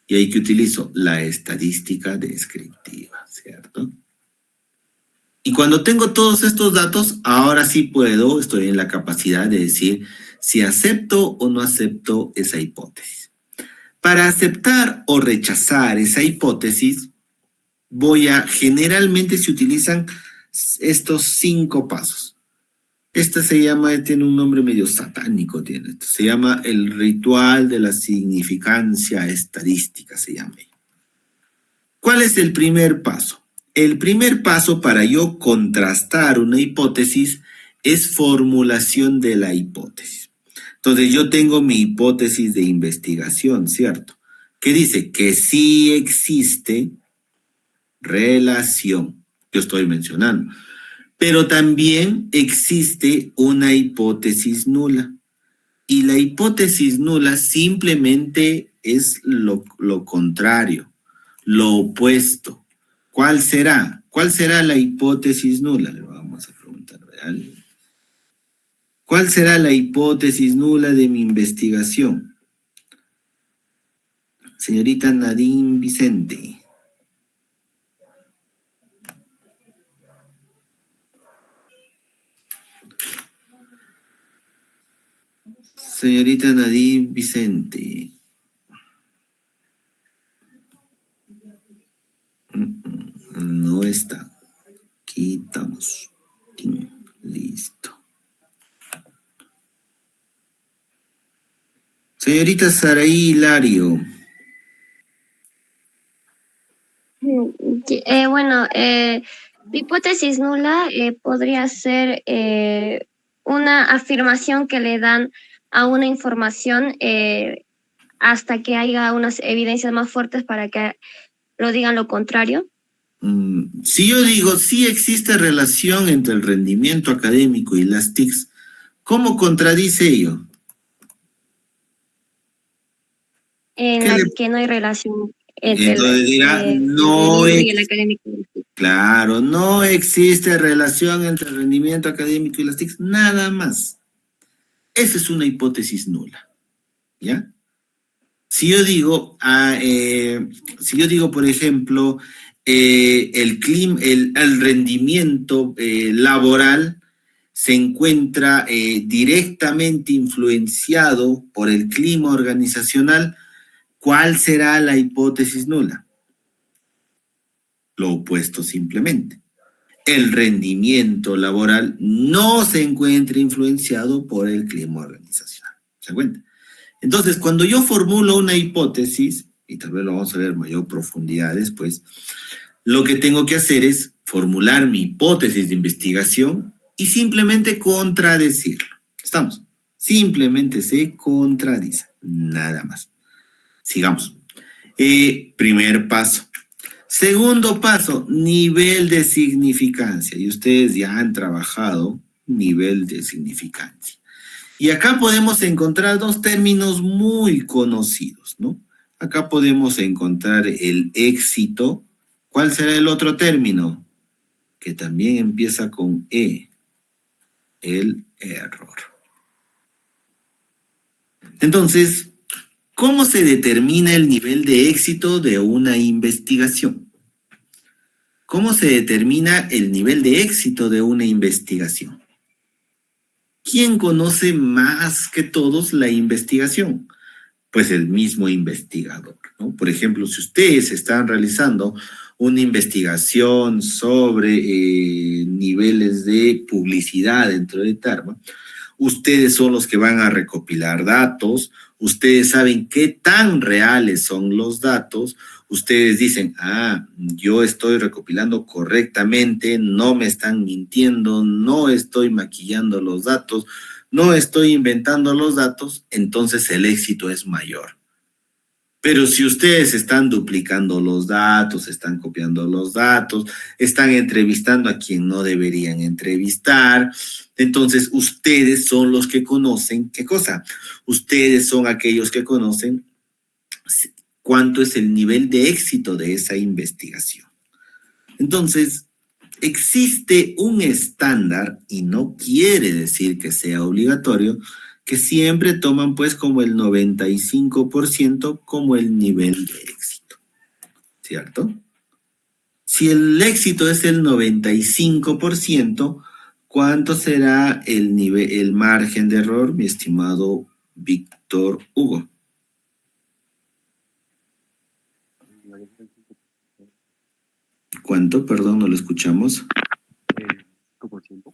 y ahí que utilizo la estadística descriptiva, ¿cierto? Y cuando tengo todos estos datos, ahora sí estoy en la capacidad de decir si acepto o no acepto esa hipótesis. Para aceptar o rechazar esa hipótesis, generalmente se utilizan estos 5 pasos. Tiene un nombre medio satánico, se llama el ritual de la significancia estadística, se llama. ¿Cuál es el primer paso? El primer paso para yo contrastar una hipótesis es formulación de la hipótesis. Entonces yo tengo mi hipótesis de investigación, ¿cierto? Que dice que sí existe relación, yo estoy mencionando. Pero también existe una hipótesis nula. Y la hipótesis nula simplemente es lo contrario, lo opuesto. ¿Cuál será? ¿Cuál será la hipótesis nula? Le vamos a preguntar. ¿Cuál será la hipótesis nula de mi investigación? Señorita Nadine Vicente. Señorita Nadine Vicente. No está. Quitamos. Listo. Señorita Saraí Hilario. Bueno, la hipótesis nula podría ser una afirmación que le dan a una información hasta que haya unas evidencias más fuertes para que lo digan lo contrario. Si yo digo, sí existe relación entre el rendimiento académico y las TICs, ¿cómo contradice ello? En la que no hay relación entre Entonces dirá, no el y el académico. claro, no existe relación entre el rendimiento académico y las TICs, nada más. Esa es una hipótesis nula, ¿ya? Si yo digo, por ejemplo, el rendimiento laboral se encuentra directamente influenciado por el clima organizacional, ¿cuál será la hipótesis nula? Lo opuesto simplemente. El rendimiento laboral no se encuentra influenciado por el clima organizacional. ¿Se cuenta? Entonces, cuando yo formulo una hipótesis, y tal vez lo vamos a ver en mayor profundidad después, lo que tengo que hacer es formular mi hipótesis de investigación y simplemente contradecirlo. ¿Estamos? Simplemente se contradice, nada más. Sigamos. Primer paso. Segundo paso, nivel de significancia. Y ustedes ya han trabajado nivel de significancia. Y acá podemos encontrar dos términos muy conocidos, ¿no? Acá podemos encontrar el éxito. ¿Cuál será el otro término? Que también empieza con E. El error. Entonces, ¿cómo se determina el nivel de éxito de una investigación? ¿Cómo se determina el nivel de éxito de una investigación? ¿Quién conoce más que todos la investigación? Pues el mismo investigador, ¿no? Por ejemplo, si ustedes están realizando una investigación sobre niveles de publicidad dentro de Tarma, ustedes son los que van a recopilar datos, ustedes saben qué tan reales son los datos, ustedes dicen, yo estoy recopilando correctamente, no me están mintiendo, no estoy maquillando los datos, no estoy inventando los datos, entonces el éxito es mayor. Pero si ustedes están duplicando los datos, están copiando los datos, están entrevistando a quien no deberían entrevistar, entonces ustedes son los que conocen, ¿qué cosa? Ustedes son aquellos que conocen cuánto es el nivel de éxito de esa investigación. Entonces, existe un estándar, y no quiere decir que sea obligatorio, que siempre toman pues como el 95% como el nivel de éxito, ¿cierto? Si el éxito es el 95%, ¿cuánto será el margen de error, mi estimado Víctor Hugo? ¿Cuánto? Perdón, no lo escuchamos. 5%.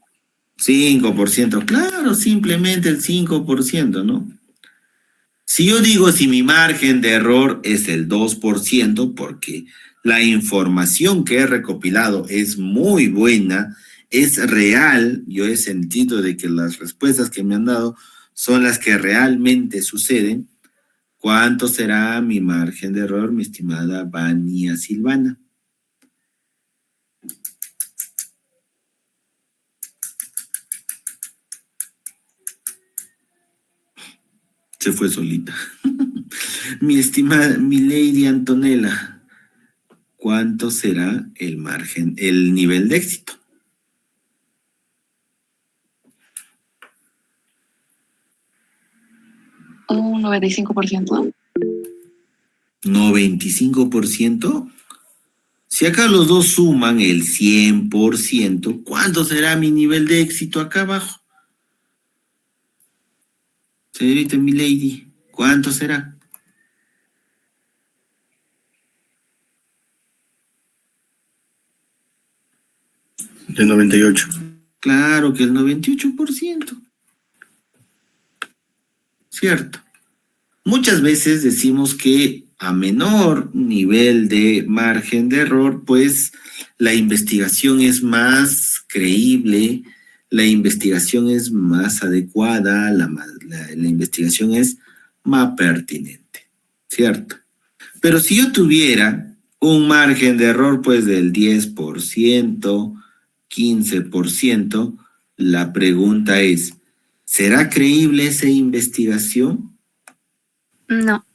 5%, claro, simplemente el 5%, ¿no? Si yo digo si mi margen de error es el 2%, porque la información que he recopilado es muy buena, es real, yo he sentido de que las respuestas que me han dado son las que realmente suceden, ¿cuánto será mi margen de error, mi estimada Vania Silvana? Se fue solita. Mi estimada Milady Antonella, ¿cuánto será el margen, el nivel de éxito? Un 95%. ¿95%? Si acá los dos suman el 100%, ¿cuánto será mi nivel de éxito acá abajo? Señorita Milady, ¿cuánto será? De 98. Claro que el 98%. Cierto. Muchas veces decimos que a menor nivel de margen de error, pues la investigación es más creíble, la investigación es más adecuada, la investigación es más pertinente, ¿cierto? Pero si yo tuviera un margen de error pues del 10%, 15%, la pregunta es, ¿será creíble esa investigación? No.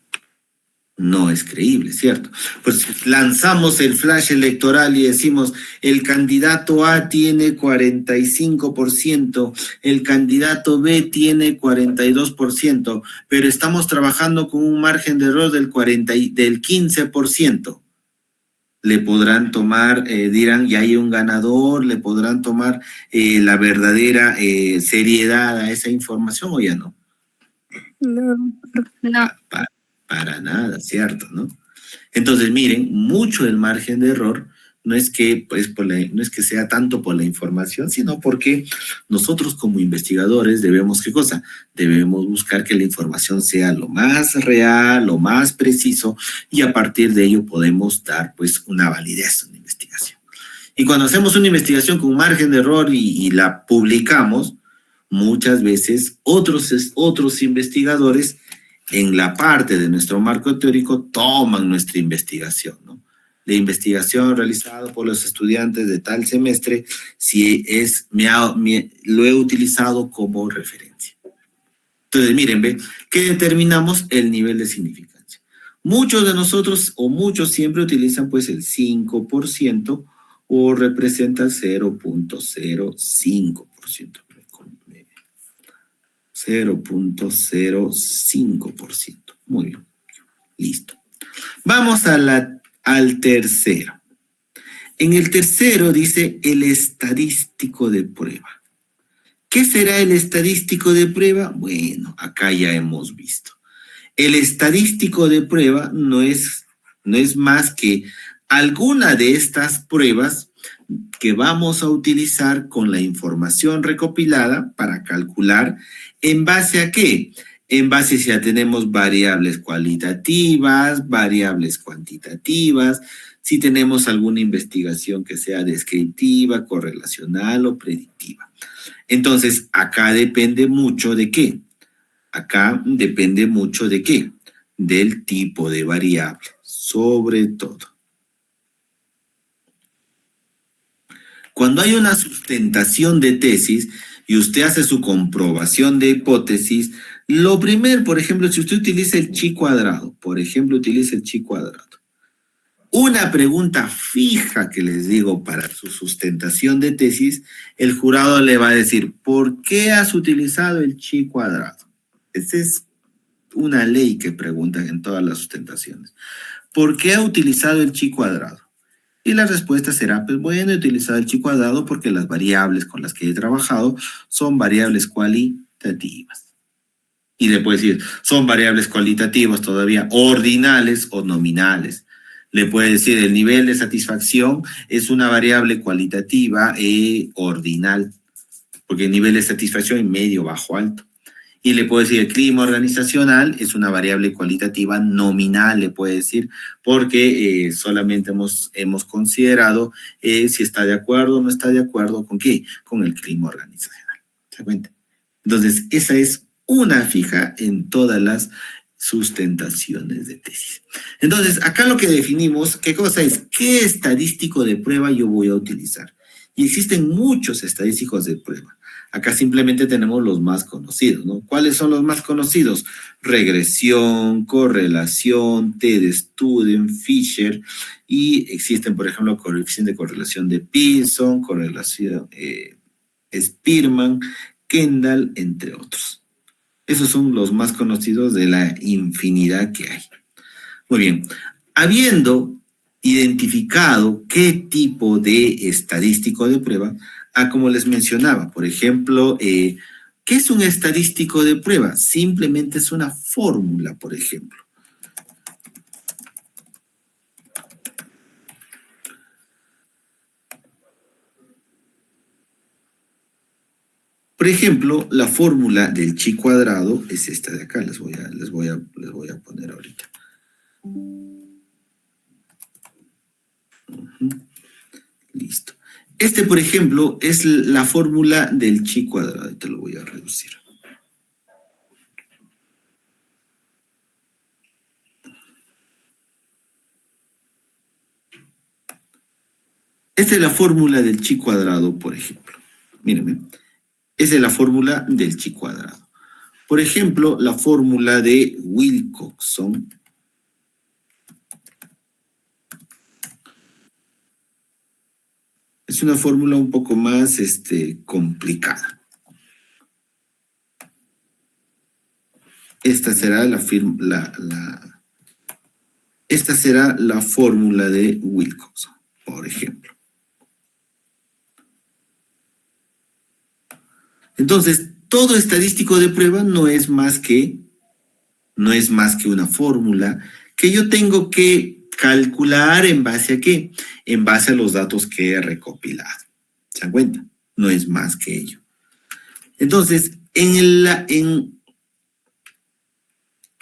No es creíble, ¿cierto? Pues lanzamos el flash electoral y decimos, el candidato A tiene 45%, el candidato B tiene 42%, pero estamos trabajando con un margen de error del 15%. Le podrán tomar, dirán, ya hay un ganador, le podrán tomar la verdadera seriedad a esa información o ya no. No. Para nada, ¿cierto? ¿No? Entonces, miren, mucho el margen de error no es que, pues, no es que sea tanto por la información, sino porque nosotros como investigadores debemos, ¿qué cosa? Debemos buscar que la información sea lo más real, lo más preciso, y a partir de ello podemos dar, pues, una validez a una investigación. Y cuando hacemos una investigación con un margen de error y la publicamos, muchas veces otros investigadores en la parte de nuestro marco teórico toman nuestra investigación, ¿no? La investigación realizada por los estudiantes de tal semestre, si es, lo he utilizado como referencia. Entonces, miren, ¿ven? ¿Qué determinamos? El nivel de significancia. Muchos de nosotros, o muchos siempre utilizan pues el 5% o representa el 0.05%. 0.05%. Muy bien. Listo. Vamos al tercero. En el tercero dice el estadístico de prueba. ¿Qué será el estadístico de prueba? Bueno, acá ya hemos visto. El estadístico de prueba no es más que alguna de estas pruebas que vamos a utilizar con la información recopilada para calcular ¿en base a qué? En base si ya tenemos variables cualitativas, variables cuantitativas, si tenemos alguna investigación que sea descriptiva, correlacional o predictiva. Entonces, acá depende mucho de qué. Acá depende mucho de qué. Del tipo de variable, sobre todo. Cuando hay una sustentación de tesis y usted hace su comprobación de hipótesis, lo primero, por ejemplo, si usted utiliza el chi cuadrado, una pregunta fija que les digo para su sustentación de tesis, el jurado le va a decir, ¿por qué has utilizado el chi cuadrado? Esa es una ley que preguntan en todas las sustentaciones. ¿Por qué ha utilizado el chi cuadrado? Y la respuesta será, pues bueno, he utilizado el chi cuadrado porque las variables con las que he trabajado son variables cualitativas. Y le puede decir, son variables cualitativas todavía ordinales o nominales. Le puede decir, el nivel de satisfacción es una variable cualitativa ordinal, porque el nivel de satisfacción es medio, bajo, alto. Y le puedo decir, el clima organizacional es una variable cualitativa nominal, le puede decir, porque solamente hemos considerado si está de acuerdo o no está de acuerdo con qué, con el clima organizacional. ¿Se da cuenta? Entonces, esa es una fija en todas las sustentaciones de tesis. Entonces, acá lo que definimos, ¿qué cosa es? ¿Qué estadístico de prueba yo voy a utilizar? Y existen muchos estadísticos de prueba. Acá simplemente tenemos los más conocidos, ¿no? ¿Cuáles son los más conocidos? Regresión, correlación, T-de-Student, Fisher, y existen, por ejemplo, coeficiente de correlación de Pearson, correlación Spearman, Kendall, entre otros. Esos son los más conocidos de la infinidad que hay. Muy bien. Habiendo identificado qué tipo de estadístico de prueba, como les mencionaba, por ejemplo, ¿qué es un estadístico de prueba? Simplemente es una fórmula, por ejemplo. Por ejemplo, la fórmula del chi cuadrado es esta de acá. Les voy a poner ahorita. Listo. Este, por ejemplo, es la fórmula del chi cuadrado. Ahorita lo voy a reducir. Esta es la fórmula del chi cuadrado, por ejemplo. Mírenme. Esa es la fórmula del chi cuadrado. Por ejemplo, la fórmula de Wilcoxon es una fórmula un poco más complicada. Esta será esta será la fórmula de Wilcoxon, por ejemplo. Entonces, todo estadístico de prueba no es más que una fórmula que yo tengo que calcular en base a ¿qué? En base a los datos que he recopilado. ¿Se dan cuenta? No es más que ello. Entonces, en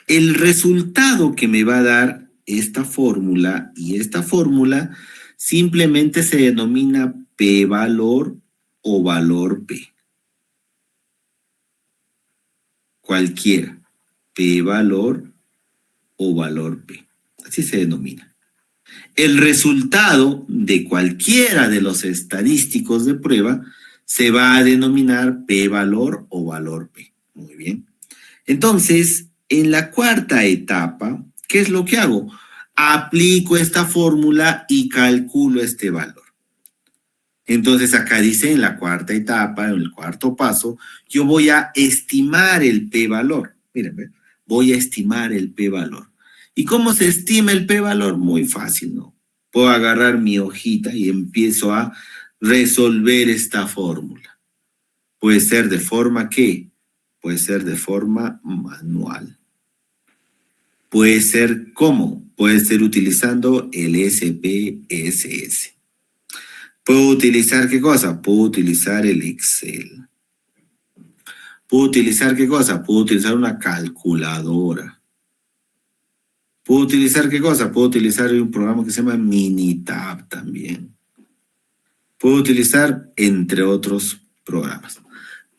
el resultado que me va a dar esta fórmula y esta fórmula simplemente se denomina p-valor o valor p. Cualquiera, p-valor o valor p. Así se denomina. El resultado de cualquiera de los estadísticos de prueba se va a denominar p-valor o valor p. Muy bien. Entonces, en la cuarta etapa, ¿qué es lo que hago? Aplico esta fórmula y calculo este valor. Entonces acá dice en la cuarta etapa, en el cuarto paso, yo voy a estimar el p-valor. Miren, voy a estimar el p-valor. ¿Y cómo se estima el p-valor? Muy fácil, ¿no? Puedo agarrar mi hojita y empiezo a resolver esta fórmula. Puede ser de forma ¿qué? Puede ser de forma manual. Puede ser ¿cómo? Puede ser utilizando el SPSS. ¿Puedo utilizar qué cosa? Puedo utilizar el Excel. ¿Puedo utilizar qué cosa? Puedo utilizar una calculadora. ¿Puedo utilizar qué cosa? Puedo utilizar un programa que se llama Minitab también. Puedo utilizar, entre otros programas.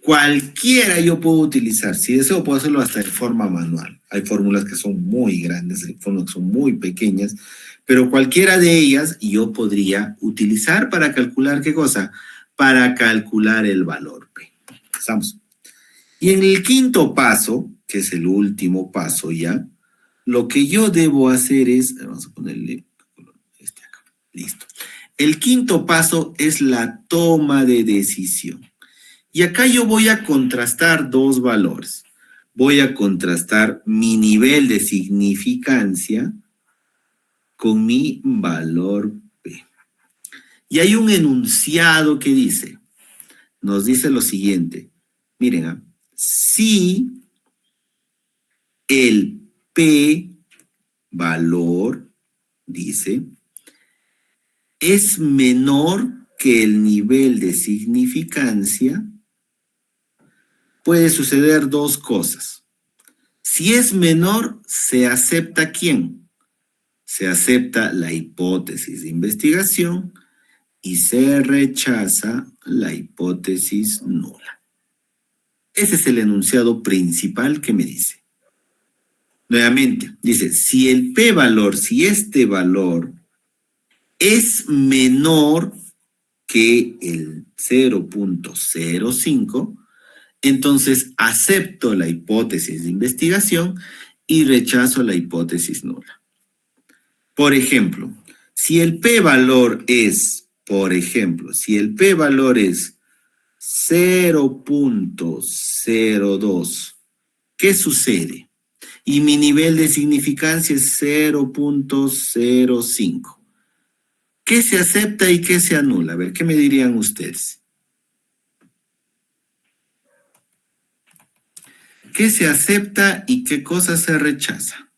Cualquiera yo puedo utilizar. Si deseo, puedo hacerlo hasta de forma manual. Hay fórmulas que son muy grandes, hay fórmulas que son muy pequeñas, pero cualquiera de ellas yo podría utilizar para calcular ¿qué cosa? Para calcular el valor P. ¿Estamos? Y en el quinto paso, que es el último paso ya, lo que yo debo hacer es, vamos a ponerle este acá, listo. El quinto paso es la toma de decisión. Y acá yo voy a contrastar dos valores. Voy a contrastar mi nivel de significancia con mi valor P. Y hay un enunciado que dice, nos dice lo siguiente. Miren, si el P valor, dice, es menor que el nivel de significancia, puede suceder dos cosas. Si es menor, se acepta ¿quién? Se acepta la hipótesis de investigación y se rechaza la hipótesis nula. Ese es el enunciado principal que me dice. Nuevamente, dice, si el p-valor, si este valor es menor que el 0.05, entonces acepto la hipótesis de investigación y rechazo la hipótesis nula. Por ejemplo, si el p-valor es, si el p-valor es 0.02, ¿qué sucede? y mi nivel de significancia es 0.05. ¿Qué se acepta y qué se anula? A ver, ¿qué me dirían ustedes? ¿Qué se acepta y qué cosa se rechaza?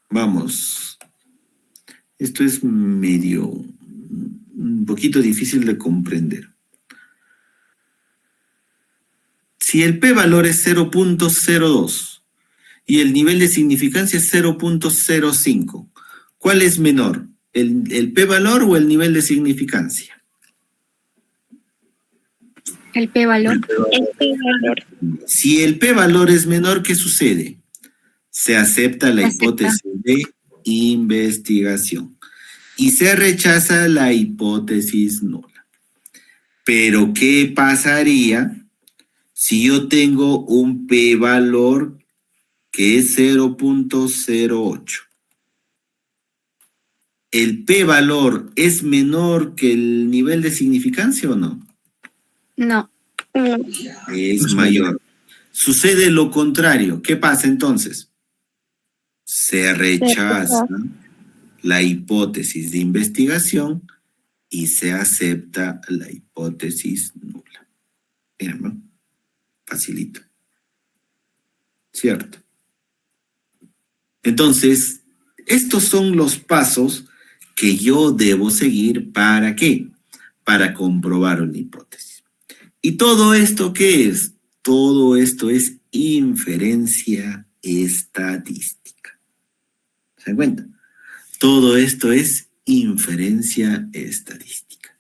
Vamos. Esto es un poquito difícil de comprender. Si el p-valor es 0.02 y el nivel de significancia es 0.05, ¿cuál es menor? ¿El p-valor o el nivel de significancia? El p-valor. El p-valor. Si el p-valor es menor, ¿qué sucede? Se acepta la hipótesis de investigación y se rechaza la hipótesis nula. Pero, ¿qué pasaría si yo tengo un p-valor que es 0.08? ¿El p-valor es menor que el nivel de significancia o no? No. Es mayor. Sucede lo contrario. ¿Qué pasa entonces? Se rechaza la hipótesis de investigación y se acepta la hipótesis nula. Miren, ¿no? Facilito. ¿Cierto? Entonces, estos son los pasos que yo debo seguir. ¿Para qué? Para comprobar una hipótesis. ¿Y todo esto qué es? Todo esto es inferencia estadística. ¿Se dan cuenta? Todo esto es inferencia estadística.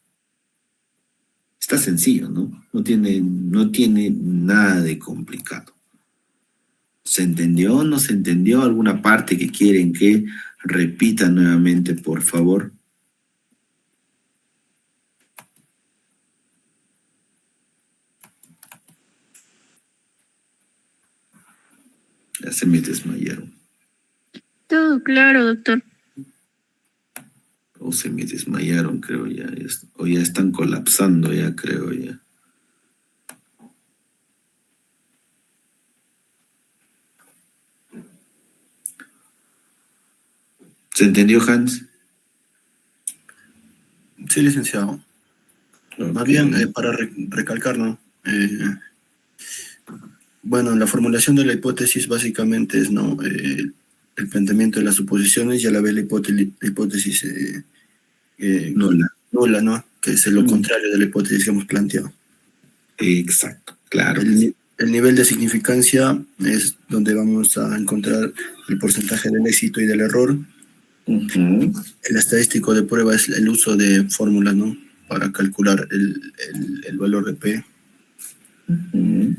Está sencillo, ¿no? No tiene nada de complicado. ¿Se entendió? ¿No se entendió? ¿Alguna parte que quieren que repita nuevamente, por favor? Ya se me desmayaron. Todo claro, doctor. O se me desmayaron, creo ya. O ya están colapsando, ya creo ya. ¿Se entendió, Hans? Sí, licenciado. Okay. Más bien, para recalcar, ¿no? Bueno, la formulación de la hipótesis básicamente es, ¿no? El planteamiento de las suposiciones y a la vez la hipótesis nula, ¿no? Que es lo contrario de la hipótesis que hemos planteado. Exacto, claro. El nivel de significancia es donde vamos a encontrar el porcentaje del éxito y del error. Uh-huh. El estadístico de prueba es el uso de fórmulas, ¿no? Para calcular el valor de P. Uh-huh.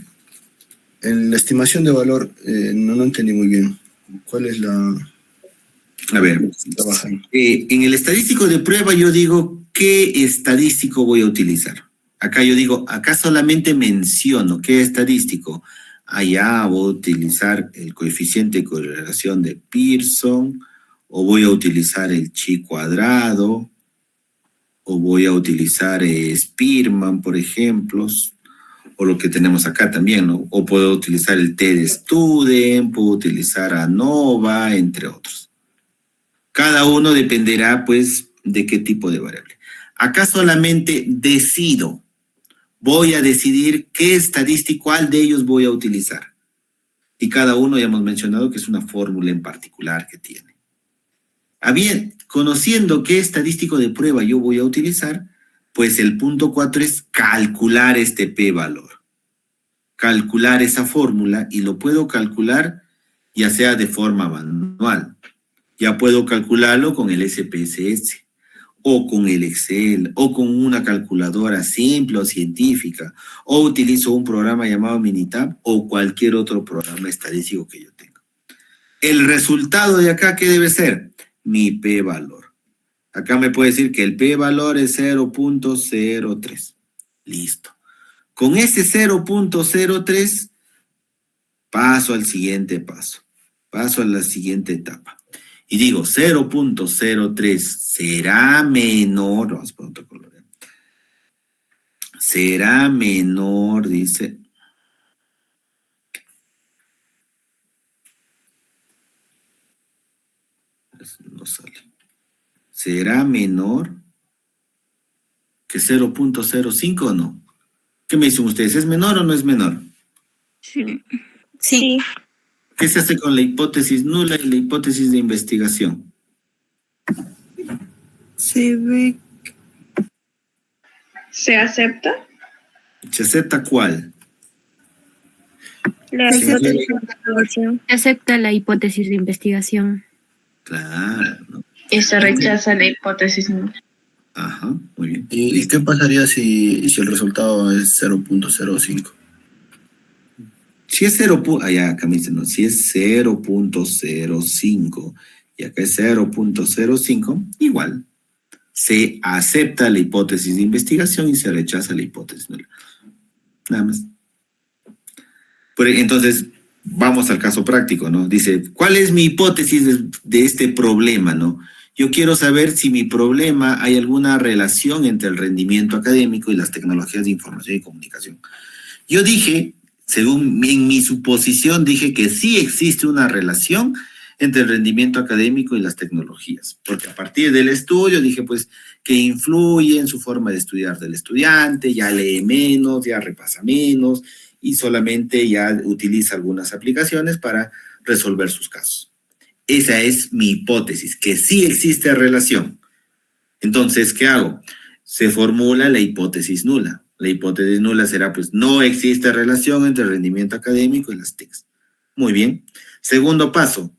En la estimación de valor, no entendí muy bien. ¿Cuál es la...? A ver, en el estadístico de prueba yo digo, ¿qué estadístico voy a utilizar? Acá yo digo, acá solamente menciono qué estadístico. Allá voy a utilizar el coeficiente de correlación de Pearson, o voy a utilizar el chi cuadrado, o voy a utilizar Spearman, por ejemplo, o lo que tenemos acá también, ¿no? O puedo utilizar el T-Student, puedo utilizar ANOVA, entre otros. Cada uno dependerá, pues, de qué tipo de variable. Acá solamente decido, voy a decidir qué estadístico, cuál de ellos voy a utilizar. Y cada uno ya hemos mencionado que es una fórmula en particular que tiene. Bien, conociendo qué estadístico de prueba yo voy a utilizar, pues el punto 4 es calcular este p-valor. Calcular esa fórmula, y lo puedo calcular ya sea de forma manual. Ya puedo calcularlo con el SPSS, o con el Excel, o con una calculadora simple o científica, o utilizo un programa llamado Minitab, o cualquier otro programa estadístico que yo tenga. El resultado de acá, ¿qué debe ser? Mi p-valor. Acá me puede decir que el p-valor es 0.03. Listo. Con ese 0.03 paso al siguiente paso. Paso a la siguiente etapa. Y digo, 0.03 será menor, vamos a poner otro color, será menor, dice. No sale. ¿Será menor que 0.05 o no? ¿Qué me dicen ustedes? ¿Es menor o no es menor? Sí. Sí. ¿Qué se hace con la hipótesis nula y la hipótesis de investigación? Se ve. ¿Se acepta? ¿Se acepta cuál? La Se acepta hipótesis de investigación. Acepta la hipótesis de investigación. Claro, ¿no? Y se rechaza la hipótesis nula. Ajá, muy bien. ¿Y qué pasaría si el resultado es 0.05? Si es 0. Acá me dicen, no, si es 0.05 y acá es 0.05, igual. Se acepta la hipótesis de investigación y se rechaza la hipótesis nula. Nada más. Entonces, vamos al caso práctico, ¿no? Dice, ¿cuál es mi hipótesis de este problema, no? Yo quiero saber si mi problema hay alguna relación entre el rendimiento académico y las tecnologías de información y comunicación. Yo dije, según en mi suposición, dije que sí existe una relación entre el rendimiento académico y las tecnologías, porque a partir del estudio dije, pues, que influye en su forma de estudiar del estudiante, ya lee menos, ya repasa menos, y solamente ya utiliza algunas aplicaciones para resolver sus casos. Esa es mi hipótesis, que sí existe relación. Entonces, ¿qué hago? Se formula la hipótesis nula. La hipótesis nula será, pues, no existe relación entre el rendimiento académico y las TICs. Muy bien. Segundo paso.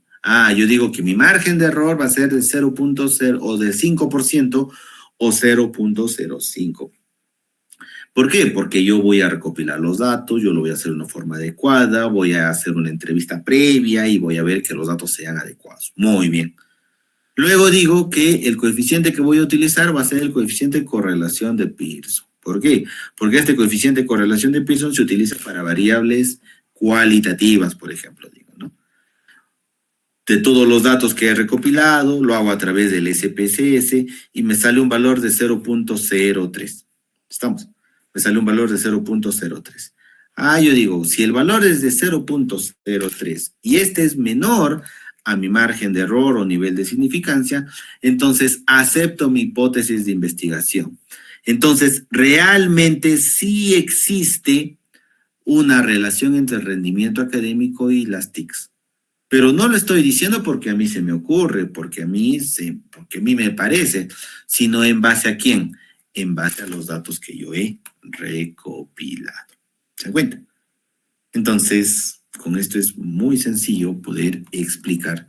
Yo digo que mi margen de error va a ser de 0.0 o de 5% o 0.05. ¿Por qué? Porque yo voy a recopilar los datos, yo lo voy a hacer de una forma adecuada, voy a hacer una entrevista previa y voy a ver que los datos sean adecuados. Muy bien. Luego digo que el coeficiente que voy a utilizar va a ser el coeficiente de correlación de Pearson. ¿Por qué? Porque este coeficiente de correlación de Pearson se utiliza para variables cualitativas, por ejemplo, digo, ¿no? De todos los datos que he recopilado, lo hago a través del SPSS y me sale un valor de 0.03. ¿Estamos? Me sale un valor de 0.03. Yo digo, si el valor es de 0.03 y este es menor a mi margen de error o nivel de significancia, entonces acepto mi hipótesis de investigación. Entonces, realmente sí existe una relación entre el rendimiento académico y las TICs. Pero no lo estoy diciendo porque a mí se me ocurre, porque a mí me parece, sino en base a quién, en base a los datos que yo he recopilado. ¿Se dan cuenta? Entonces, con esto es muy sencillo poder explicar.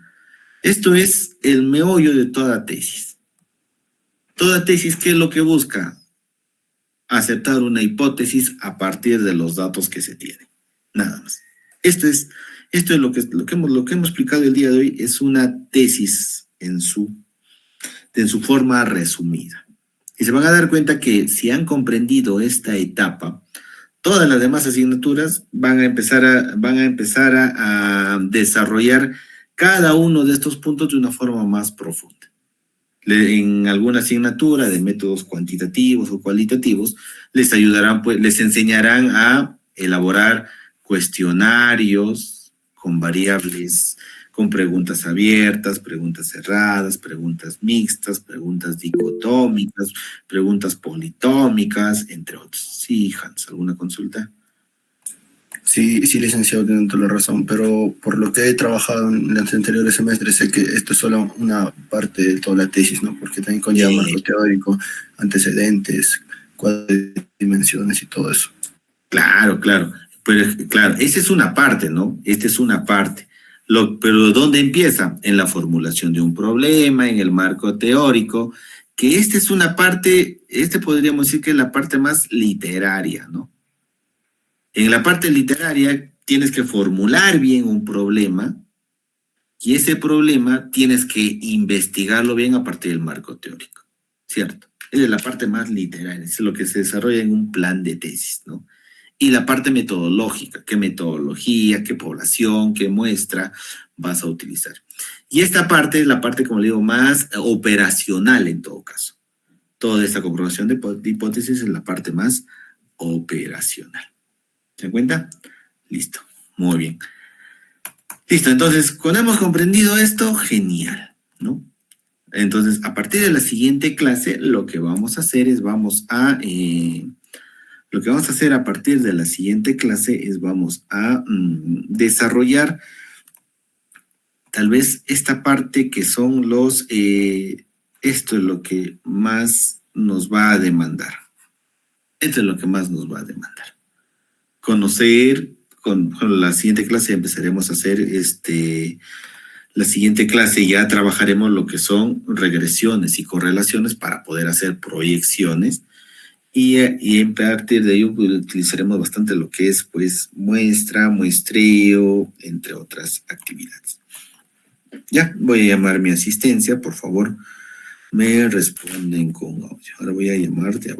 Esto es el meollo de toda tesis. Toda tesis, ¿qué es lo que busca? Aceptar una hipótesis a partir de los datos que se tienen. Nada más. Esto es lo que hemos explicado el día de hoy, es una tesis en su forma resumida. Y se van a dar cuenta que si han comprendido esta etapa, todas las demás asignaturas van a empezar a desarrollar cada uno de estos puntos de una forma más profunda. En alguna asignatura de métodos cuantitativos o cualitativos, les ayudarán, pues, les enseñarán a elaborar cuestionarios con variables, con preguntas abiertas, preguntas cerradas, preguntas mixtas, preguntas dicotómicas, preguntas politómicas, entre otros. Sí, Hans, ¿alguna consulta? Sí, licenciado, tiene toda la razón, pero por lo que he trabajado en los anteriores semestres, sé que esto es solo una parte de toda la tesis, ¿no? Porque también conlleva marco teórico, antecedentes, cuadridimensiones y todo eso. Claro. Pero claro, esa es una parte, ¿no? Esta es una parte. Pero ¿dónde empieza? En la formulación de un problema, en el marco teórico, que esta es una parte, podríamos decir que es la parte más literaria, ¿no? En la parte literaria tienes que formular bien un problema y ese problema tienes que investigarlo bien a partir del marco teórico, ¿cierto? Esa es la parte más literaria, es lo que se desarrolla en un plan de tesis, ¿no? Y la parte metodológica, qué metodología, qué población, qué muestra vas a utilizar. Y esta parte es la parte, como le digo, más operacional en todo caso. Toda esta comprobación de hipótesis es la parte más operacional. ¿Se dan cuenta? Listo. Muy bien. Listo. Entonces, cuando hemos comprendido esto, genial, ¿no? Entonces, a partir de la siguiente clase, lo que vamos a hacer es a partir de la siguiente clase es vamos a desarrollar tal vez esta parte que son los, esto es lo que más nos va a demandar. Esto es lo que más nos va a demandar. Conocer, con la siguiente clase empezaremos a hacer la siguiente clase ya trabajaremos lo que son regresiones y correlaciones para poder hacer proyecciones y a partir de ello pues, utilizaremos bastante lo que es pues muestra, muestreo, entre otras actividades. Ya, voy a llamar mi asistencia, por favor, me responden con audio. Ahora voy a llamarte.